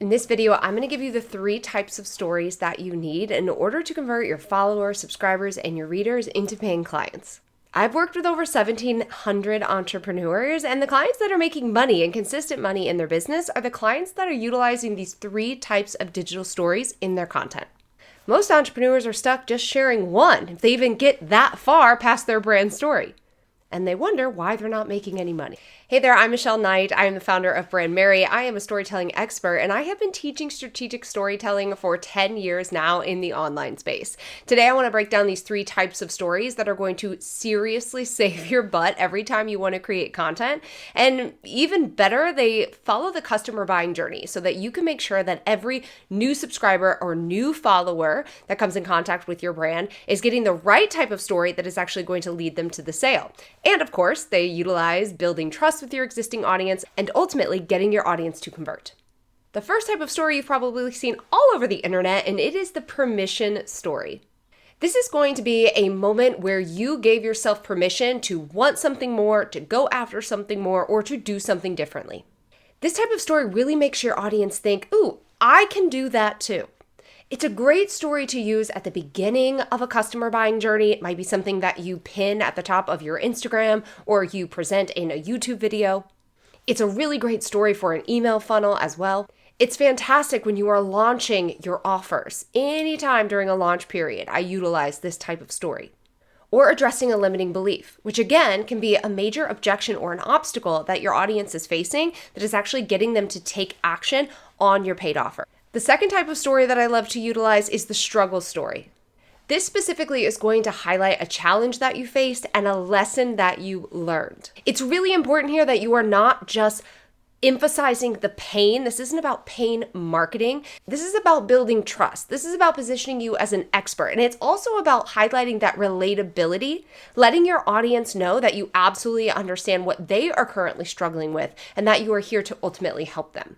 In this video, I'm going to give you the 3 types of stories that you need in order to convert your followers, subscribers, and your readers into paying clients. I've worked with over 1,700 entrepreneurs, and the clients that are making money and consistent money in their business are the clients that are utilizing these 3 types of digital stories in their content. Most entrepreneurs are stuck just sharing one, if they even get that far past their brand story. And they wonder why they're not making any money. Hey there, I'm Michelle Knight. I am the founder of Brand Mary. I am a storytelling expert, and I have been teaching strategic storytelling for 10 years now in the online space. Today, I want to break down these 3 types of stories that are going to seriously save your butt every time you want to create content. And even better, they follow the customer buying journey so that you can make sure that every new subscriber or new follower that comes in contact with your brand is getting the right type of story that is actually going to lead them to the sale. And of course, they utilize building trust with your existing audience and ultimately getting your audience to convert. The first type of story you've probably seen all over the internet, and it is the permission story. This is going to be a moment where you gave yourself permission to want something more, to go after something more, or to do something differently. This type of story really makes your audience think, ooh, I can do that too. It's a great story to use at the beginning of a customer buying journey. It might be something that you pin at the top of your Instagram or you present in a YouTube video. It's a really great story for an email funnel as well. It's fantastic when you are launching your offers. Anytime during a launch period, I utilize this type of story. Or addressing a limiting belief, which again can be a major objection or an obstacle that your audience is facing that is actually getting them to take action on your paid offer. The second type of story that I love to utilize is the struggle story. This specifically is going to highlight a challenge that you faced and a lesson that you learned. It's really important here that you are not just emphasizing the pain. This isn't about pain marketing. This is about building trust. This is about positioning you as an expert. And it's also about highlighting that relatability, letting your audience know that you absolutely understand what they are currently struggling with and that you are here to ultimately help them.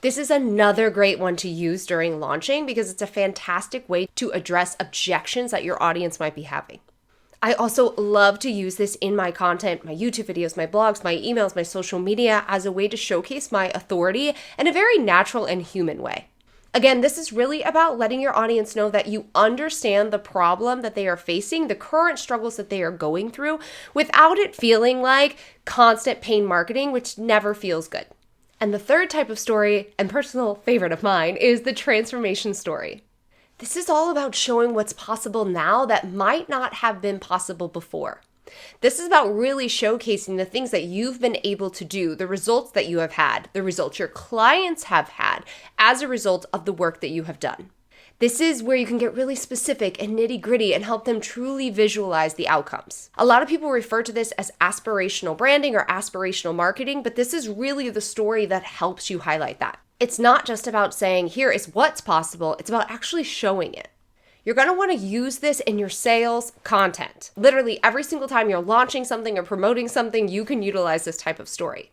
This is another great one to use during launching because it's a fantastic way to address objections that your audience might be having. I also love to use this in my content, my YouTube videos, my blogs, my emails, my social media as a way to showcase my authority in a very natural and human way. Again, this is really about letting your audience know that you understand the problem that they are facing, the current struggles that they are going through, without it feeling like constant pain marketing, which never feels good. And the third type of story, and personal favorite of mine, is the transformation story. This is all about showing what's possible now that might not have been possible before. This is about really showcasing the things that you've been able to do, the results that you have had, the results your clients have had as a result of the work that you have done. This is where you can get really specific and nitty-gritty and help them truly visualize the outcomes. A lot of people refer to this as aspirational branding or aspirational marketing, but this is really the story that helps you highlight that. It's not just about saying, here is what's possible, it's about actually showing it. You're going to want to use this in your sales content. Literally every single time you're launching something or promoting something, you can utilize this type of story.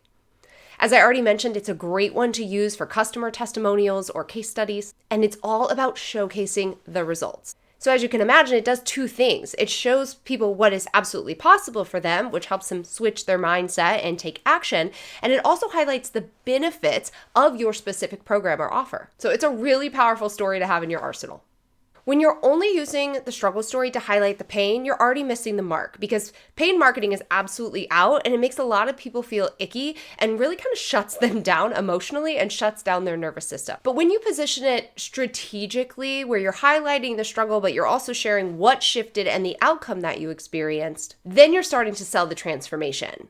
As I already mentioned, it's a great one to use for customer testimonials or case studies, and it's all about showcasing the results. So as you can imagine, it does 2 things. It shows people what is absolutely possible for them, which helps them switch their mindset and take action, and it also highlights the benefits of your specific program or offer. So it's a really powerful story to have in your arsenal. When you're only using the struggle story to highlight the pain, you're already missing the mark because pain marketing is absolutely out and it makes a lot of people feel icky and really kind of shuts them down emotionally and shuts down their nervous system. But when you position it strategically, where you're highlighting the struggle, but you're also sharing what shifted and the outcome that you experienced, then you're starting to sell the transformation.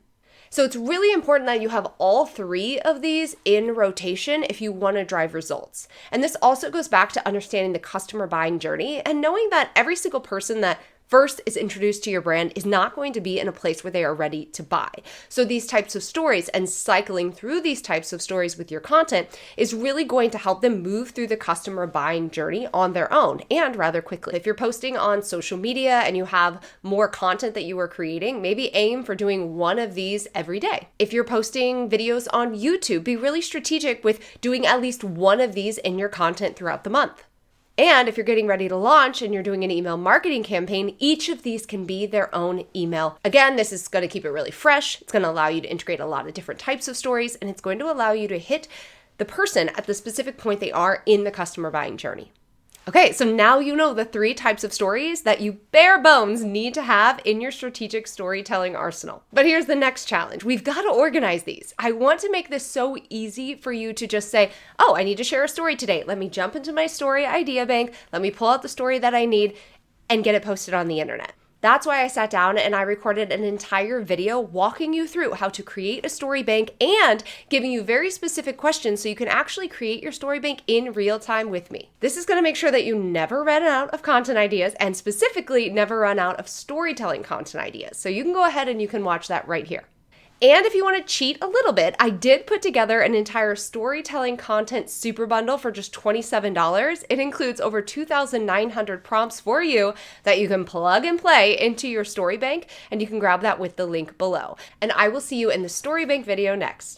So it's really important that you have all 3 of these in rotation if you want to drive results. And this also goes back to understanding the customer buying journey and knowing that every single person that first is introduced to your brand is not going to be in a place where they are ready to buy. So these types of stories and cycling through these types of stories with your content is really going to help them move through the customer buying journey on their own and rather quickly. If you're posting on social media and you have more content that you are creating, maybe aim for doing one of these every day. If you're posting videos on YouTube, be really strategic with doing at least one of these in your content throughout the month. And if you're getting ready to launch and you're doing an email marketing campaign, each of these can be their own email. Again, this is going to keep it really fresh. It's going to allow you to integrate a lot of different types of stories, and it's going to allow you to hit the person at the specific point they are in the customer buying journey. Okay, so now you know the 3 types of stories that you bare bones need to have in your strategic storytelling arsenal. But here's the next challenge. We've got to organize these. I want to make this so easy for you to just say, oh, I need to share a story today. Let me jump into my story idea bank. Let me pull out the story that I need and get it posted on the internet. That's why I sat down and I recorded an entire video walking you through how to create a story bank and giving you very specific questions so you can actually create your story bank in real time with me. This is going to make sure that you never run out of content ideas and specifically never run out of storytelling content ideas. So you can go ahead and you can watch that right here. And if you want to cheat a little bit, I did put together an entire storytelling content super bundle for just $27. It includes over 2,900 prompts for you that you can plug and play into your story bank, and you can grab that with the link below. And I will see you in the story bank video next.